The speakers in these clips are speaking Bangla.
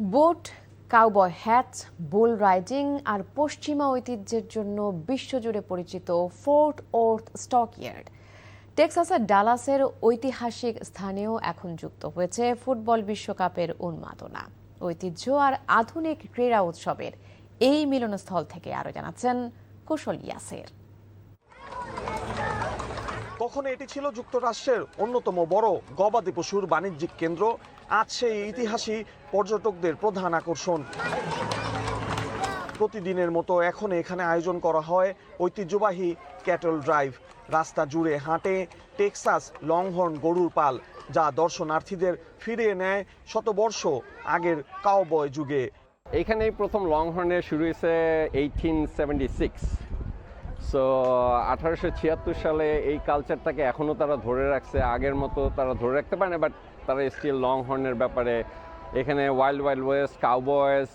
বোট, কাউবয় হ্যাট, বুল রাইডিং আর পশ্চিমা ঐতিহ্যের জন্য বিশ্বজুড়ে পরিচিত ফোর্ট ওর্থ স্টকইয়ার্ড টেক্সাসের ডালাসের ঐতিহাসিক স্থানেও এখন যুক্ত হয়েছে ফুটবল বিশ্বকাপের উন্মাদনা। ঐতিহ্য আর আধুনিক ক্রীড়া উৎসবের এই মিলনস্থল থেকে আরো জানাচ্ছেন কুশল ইয়াসের। তখন এটি ছিল যুক্তরাষ্ট্রের অন্যতম বড় গবাদি পশুর বাণিজ্যিক কেন্দ্র। আজ সেই ইতিহাসই পর্যটকদের প্রধান আকর্ষণ। প্রতিদিনের মতো এখন এখানে আয়োজন করা হয় ঐতিহ্যবাহী ক্যাটল ড্রাইভ। রাস্তা জুড়ে হাঁটে টেক্সাস লংহর্ন গরুর পাল, যা দর্শনার্থীদের ফিরিয়ে নেয় শতবর্ষ আগের কাউবয় যুগে। এইখানেই প্রথম লংহর্নের শুরু হয়েছে 1876। সো 1876 সালে এই কালচারটাকে এখনও তারা ধরে রাখছে। আগের মতো তারা ধরে রাখতে পারে না, বাট তারা স্টিল লংহর্নের ব্যাপারে এখানে ওয়াইল্ড ওয়েস্ট, কাউবয়েস,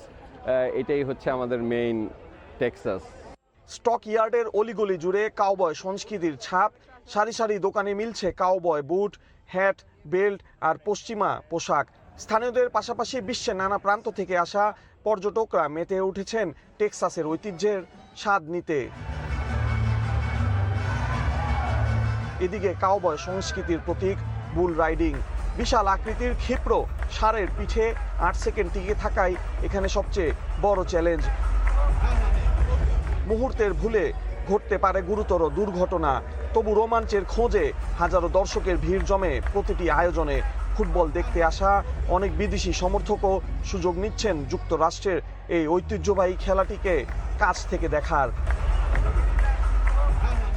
এটাই হচ্ছে আমাদের মেইন টেক্সাস। স্টক ইয়ার্ডের অলিগলি জুড়ে কাউবয় সংস্কৃতির ছাপ। সারি সারি দোকানে মিলছে কাউবয় বুট, হ্যাট, বেল্ট আর পশ্চিমা পোশাক। স্থানীয়দের পাশাপাশি বিশ্বের নানা প্রান্ত থেকে আসা পর্যটকরা মেতে উঠেছেন টেক্সাসের ঐতিহ্যের স্বাদ নিতে। এদিকে কাউবয় সংস্কৃতির প্রতীক বুল রাইডিং। বিশাল আকৃতির ক্ষিপ্র ষাঁড়ের পিঠে 8 সেকেন্ড টিকে থাকাই এখানে সবচেয়ে বড় চ্যালেঞ্জ। মুহূর্তের ভুলে ঘটতে পারে গুরুতর দুর্ঘটনা। তবু রোমাঞ্চের খোঁজে হাজারো দর্শকের ভিড় জমে প্রতিটি আয়োজনে। ফুটবল দেখতে আসা অনেক বিদেশি সমর্থকও সুযোগ নিচ্ছেন যুক্তরাষ্ট্রের এই ঐতিহ্যবাহী খেলাটিকে কাছ থেকে দেখার।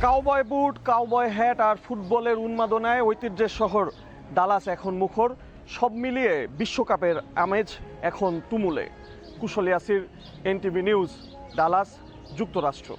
কাউবয় বুট, কাউবয় হ্যাট আর ফুটবলের উন্মাদনায় ঐতিহ্যের শহর ডালাস এখন মুখর। সব মিলিয়ে বিশ্বকাপের আমেজ এখন তুমুলে। কুশল ইয়াসির, এনটিভি নিউজ, ডালাস, যুক্তরাষ্ট্র।